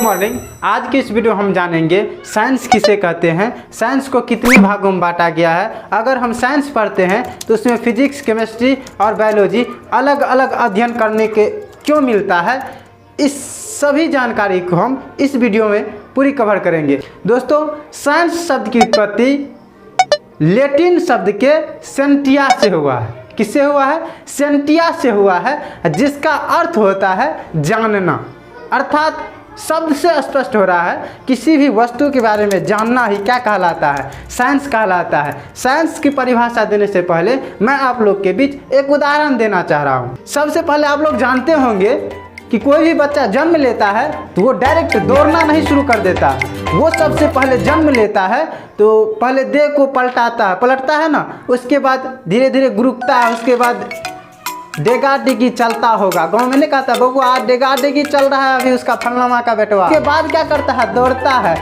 Morning. आज की इस वीडियो हम जानेंगे साइंस किसे कहते हैं, साइंस को कितने भागों में बांटा गया है। अगर हम साइंस पढ़ते हैं तो उसमें फिजिक्स, केमिस्ट्री और बायोलॉजी अलग अलग अध्ययन करने के क्यों मिलता है, इस सभी जानकारी को हम इस वीडियो में पूरी कवर करेंगे। दोस्तों, साइंस शब्द की उत्पत्ति लैटिन शब्द के सेंटिया से हुआ है। किससे हुआ है? सेंटिया से हुआ है, जिसका अर्थ होता है जानना। अर्थात शब्द से स्पष्ट हो रहा है किसी भी वस्तु के बारे में जानना ही क्या कहलाता है? साइंस कहलाता है। साइंस की परिभाषा देने से पहले मैं आप लोग के बीच एक उदाहरण देना चाह रहा हूँ। सबसे पहले आप लोग जानते होंगे कि कोई भी बच्चा जन्म लेता है तो वो डायरेक्ट दौड़ना नहीं शुरू कर देता। वो सबसे पहले जन्म लेता है तो पहले देह को पलटता है ना, उसके बाद धीरे धीरे गुरुकता है, उसके बाद डेगा डेगी चलता होगा। गांव में नहीं कहता बबू आज डेगा डेगी चल रहा है अभी उसका फलनामा का बेटवा। उसके बाद क्या करता है? दौड़ता है,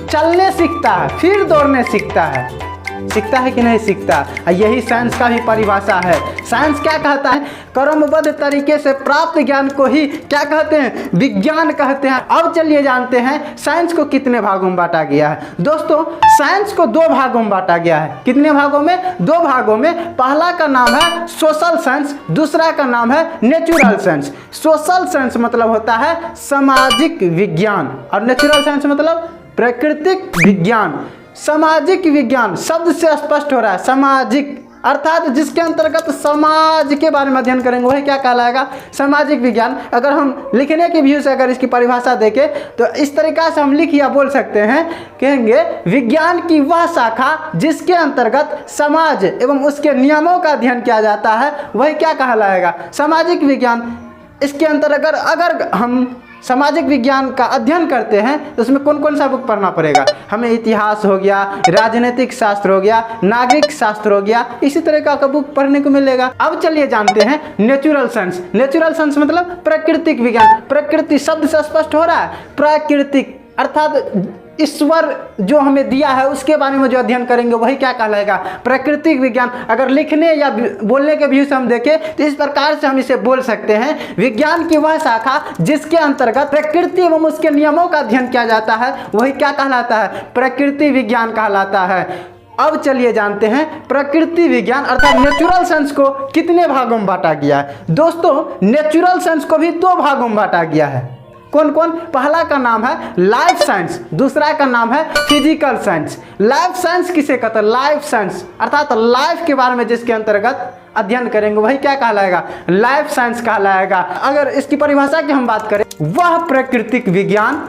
चलने सीखता है, फिर दौड़ने सीखता है। सीखता है कि नहीं सीखता? यही साइंस का भी परिभाषा है। साइंस क्या कहता है? क्रमबद्ध तरीके से प्राप्त ज्ञान को ही क्या कहते हैं? विज्ञान कहते हैं। अब चलिए जानते हैं साइंस को कितने भागों में बांटा गया है। दोस्तों, साइंस को दो भागों में बांटा गया है। कितने भागों में? दो भागों में। पहला का नाम है सोशल साइंस, दूसरा का नाम है नेचुरल साइंस। सोशल साइंस मतलब होता है सामाजिक विज्ञान और नेचुरल साइंस मतलब प्राकृतिक विज्ञान। सामाजिक विज्ञान शब्द से स्पष्ट हो रहा है, सामाजिक अर्थात जिसके अंतर्गत समाज के बारे में अध्ययन करेंगे वही क्या कहलाएगा? सामाजिक विज्ञान। अगर हम लिखने के व्यू से अगर इसकी परिभाषा देखें तो इस तरीका से हम लिख या बोल सकते हैं, कहेंगे विज्ञान की वह शाखा जिसके अंतर्गत समाज एवं उसके नियमों का अध्ययन किया जाता है वही क्या कहलाएगा? सामाजिक विज्ञान। इसके अंतर्गत अगर हम सामाजिक विज्ञान का अध्ययन करते हैं तो उसमें कौन कौन सा बुक पढ़ना पड़ेगा? हमें इतिहास हो गया, राजनीतिक शास्त्र हो गया, नागरिक शास्त्र हो गया, इसी तरह का आपको बुक पढ़ने को मिलेगा। अब चलिए जानते हैं नेचुरल साइंस। नेचुरल साइंस मतलब प्राकृतिक विज्ञान। प्रकृति शब्द से स्पष्ट हो रहा है, प्राकृतिक अर्थात ईश्वर जो हमें दिया है उसके बारे में जो अध्ययन करेंगे वही क्या कहलाएगा? प्राकृतिक विज्ञान। अगर लिखने या बोलने के व्यू से हम देखें तो इस प्रकार से हम इसे बोल सकते हैं, विज्ञान की वह शाखा जिसके अंतर्गत प्रकृति एवं उसके नियमों का अध्ययन किया जाता है वही क्या कहलाता है? प्रकृति विज्ञान कहलाता है। अब चलिए जानते हैं प्रकृति विज्ञान अर्थात नेचुरल साइंस को कितने भागों में बांटा गया है। दोस्तों, नेचुरल साइंस को भी दो भागों में बांटा गया है। कौन कौन? पहला का नाम है लाइफ साइंस, दूसरा का नाम है फिजिकल साइंस। लाइफ साइंस किसे कहते हैं? लाइफ साइंस अर्थात लाइफ के बारे में जिसके अंतर्गत अध्ययन करेंगे वही क्या कहलाएगा? लाइफ साइंस कहलाएगा। अगर इसकी परिभाषा की हम बात करें, वह प्राकृतिक विज्ञान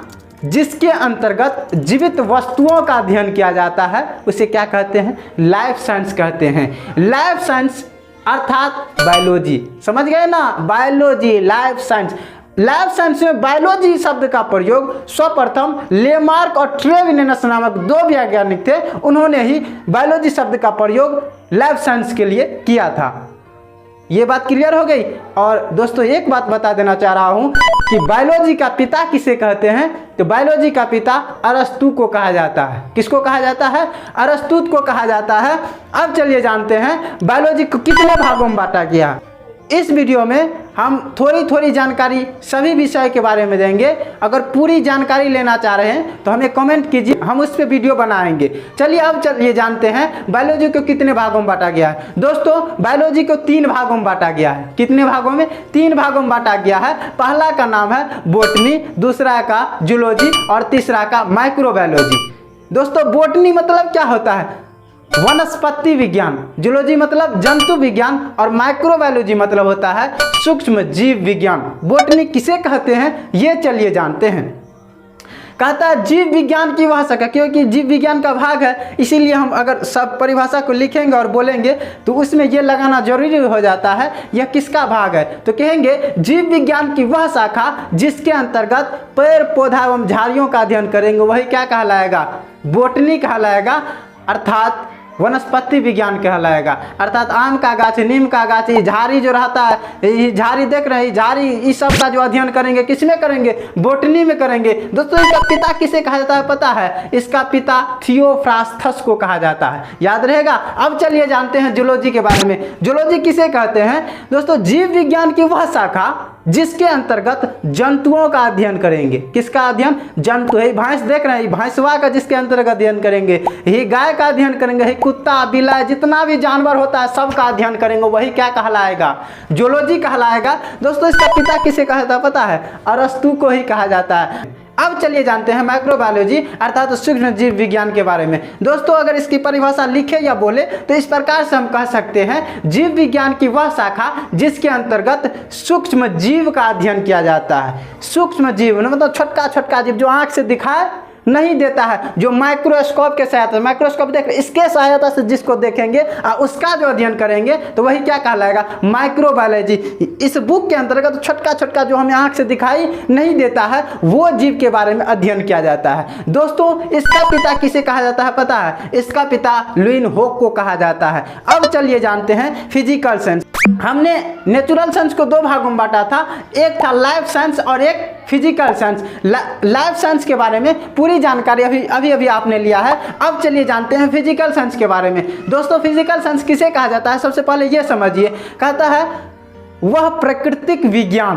जिसके अंतर्गत जीवित वस्तुओं का अध्ययन किया जाता है उसे क्या कहते हैं? लाइफ साइंस कहते हैं। लाइफ साइंस अर्थात बायोलॉजी। समझ गए ना? Biology, life science. Life science में बायोलॉजी शब्द का प्रयोग सर्वप्रथम लेमार्क और ट्रेविनेस नामक दो वैज्ञानिक थे, उन्होंने ही बायोलॉजी शब्द का प्रयोग लाइफ साइंस के लिए किया था। ये बात क्लियर हो गई। और दोस्तों, एक बात बता देना चाह रहा हूं कि बायोलॉजी का पिता किसे कहते हैं? तो बायोलॉजी का पिता अरस्तु को कहा जाता है। किसको कहा जाता है? अरस्तु को कहा जाता है। अब चलिए जानते हैं बायोलॉजी को कितने भागों में बांटा गया। इस वीडियो में हम थोड़ी थोड़ी जानकारी सभी विषय के बारे में देंगे। अगर पूरी जानकारी लेना चाह रहे हैं तो हमें कमेंट कीजिए, हम उस पर वीडियो बनाएंगे। चलिए अब चलिए जानते हैं बायोलॉजी को कितने भागों में बांटा गया है। दोस्तों, बायोलॉजी को तीन भागों में बांटा गया है। कितने भागों में? तीन भागों में बांटा गया है। पहला का नाम है बोटनी, दूसरा का जूलॉजी और तीसरा का माइक्रोबायोलॉजी। दोस्तों, बोटनी मतलब क्या होता है? वनस्पति विज्ञान। जूलॉजी मतलब जंतु विज्ञान और माइक्रोबायोलॉजी मतलब होता है सूक्ष्म जीव विज्ञान। बोटनी किसे कहते हैं ये चलिए जानते हैं। कहता है जीव विज्ञान की वह शाखा, क्योंकि जीव विज्ञान का भाग है इसीलिए हम अगर सब परिभाषा को लिखेंगे और बोलेंगे तो उसमें ये लगाना जरूरी हो जाता है यह किसका भाग है। तो कहेंगे जीव विज्ञान की वह शाखा जिसके अंतर्गत पेड़ पौधा एवं झाड़ियों का अध्ययन करेंगे वही क्या कहलाएगा? बोटनी कहलाएगा अर्थात वनस्पति विज्ञान कहलाएगा। अर्थात आम का गाछ, नीम का गाछ, ये झाड़ी जो रहता है, ये झाड़ी देख रहे हैं, झाड़ी इस सब का जो अध्ययन करेंगे किसमें करेंगे? बोटनी में करेंगे। दोस्तों, इसका पिता किसे कहा जाता है पता है? इसका पिता थियोफ्रास्टस को कहा जाता है। याद रहेगा। अब चलिए जानते हैं जूलॉजी के बारे में। जूलॉजी किसे कहते हैं? दोस्तों, जीव विज्ञान की वह शाखा जिसके अंतर्गत जंतुओं का अध्ययन करेंगे। किसका अध्ययन? जंतु है, भैंस देख रहे हैं, भैंसवा का जिसके अंतर्गत अध्ययन करेंगे, ही गाय का अध्ययन करेंगे, ही कुत्ता बिलाई जितना भी जानवर होता है सब का अध्ययन करेंगे, वही क्या कहलाएगा? जूलॉजी कहलाएगा। दोस्तों इसका पिता किसे कहा जाता है पता है? अरस्तु को ही कहा जाता है। अब चलिए जानते हैं माइक्रोबायोलॉजी अर्थात सूक्ष्म जीव विज्ञान के बारे में। दोस्तों अगर इसकी परिभाषा लिखे या बोले तो इस प्रकार से हम कह सकते हैं, जीव विज्ञान की वह शाखा जिसके अंतर्गत सूक्ष्म जीव का अध्ययन किया जाता है। सूक्ष्म जीव मतलब छोटका छोटका जीव जो आंख से दिखाई नहीं देता है, जो माइक्रोस्कोप के सहायता, माइक्रोस्कोप देख इसके सहायता से जिसको देखेंगे उसका जो अध्ययन करेंगे तो वही क्या कहलाएगा? माइक्रोबायोलॉजी। इस बुक के अंतर्गत छोटका छोटका जो हमें आंख से दिखाई नहीं देता है वो जीव के बारे में अध्ययन किया जाता है। दोस्तों इसका पिता किसे कहा जाता है पता है? इसका पिता लुईन होक को कहा जाता है। अब चलिए जानते हैं फिजिकल साइंस। हमने नेचुरल साइंस को दो भागों में बांटा था, एक था लाइफ साइंस और एक फिजिकल साइंस। लाइफ साइंस के बारे में पूरी जानकारी अभी आपने लिया है। अब चलिए जानते हैं फिजिकल साइंस के बारे में। दोस्तों फिजिकल साइंस किसे कहा जाता है? सबसे पहले ये समझिए, कहता है वह प्राकृतिक विज्ञान,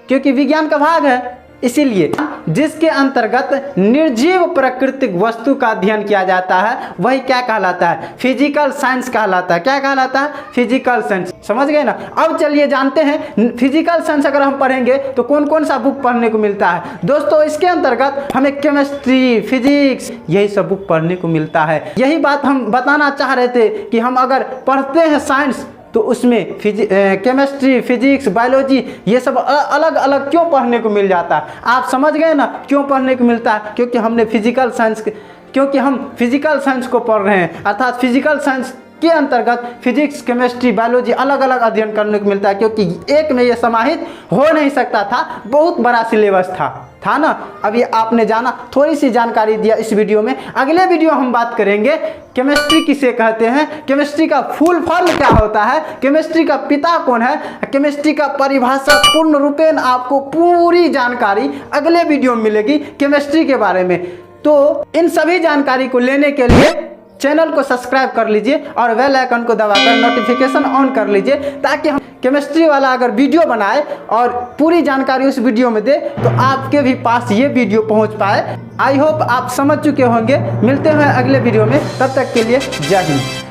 क्योंकि विज्ञान का भाग है इसीलिए, जिसके अंतर्गत निर्जीव प्राकृतिक वस्तु का अध्ययन किया जाता है वही क्या कहलाता है? फिजिकल साइंस कहलाता है। क्या कहलाता है? Physical science. समझ गए ना? अब चलिए जानते हैं फिजिकल साइंस अगर हम पढ़ेंगे तो कौन कौन सा बुक पढ़ने को मिलता है। दोस्तों इसके अंतर्गत हमें केमिस्ट्री, फिजिक्स यही सब बुक पढ़ने को मिलता है। यही बात हम बताना चाह रहे थे कि हम अगर पढ़ते हैं साइंस तो उसमें केमिस्ट्री, फिजिक्स, बायोलॉजी ये सब अलग अलग क्यों पढ़ने को मिल जाता है? आप समझ गए ना क्यों पढ़ने को मिलता है? क्योंकि हम फिजिकल साइंस को पढ़ रहे हैं, अर्थात फिजिकल साइंस के अंतर्गत फिजिक्स, केमिस्ट्री, बायोलॉजी अलग अलग अध्ययन करने को मिलता है, क्योंकि एक में ये समाहित हो नहीं सकता था, बहुत बड़ा सिलेबस था ना। अभी आपने जाना, थोड़ी सी जानकारी दिया इस वीडियो में। अगले वीडियो हम बात करेंगे केमिस्ट्री किसे कहते हैं, केमिस्ट्री का फुल फॉर्म क्या होता है, केमिस्ट्री का पिता कौन है, केमिस्ट्री का परिभाषा पूर्ण रूपेण आपको पूरी जानकारी अगले वीडियो में मिलेगी केमिस्ट्री के बारे में। तो इन सभी जानकारी को लेने के लिए चैनल को सब्सक्राइब कर लीजिए और बेल आइकन को दबाकर नोटिफिकेशन ऑन कर लीजिए, ताकि हम केमिस्ट्री वाला अगर वीडियो बनाए और पूरी जानकारी उस वीडियो में दे तो आपके भी पास ये वीडियो पहुंच पाए। आई होप आप समझ चुके होंगे। मिलते हैं अगले वीडियो में, तब तक के लिए जय हिंद।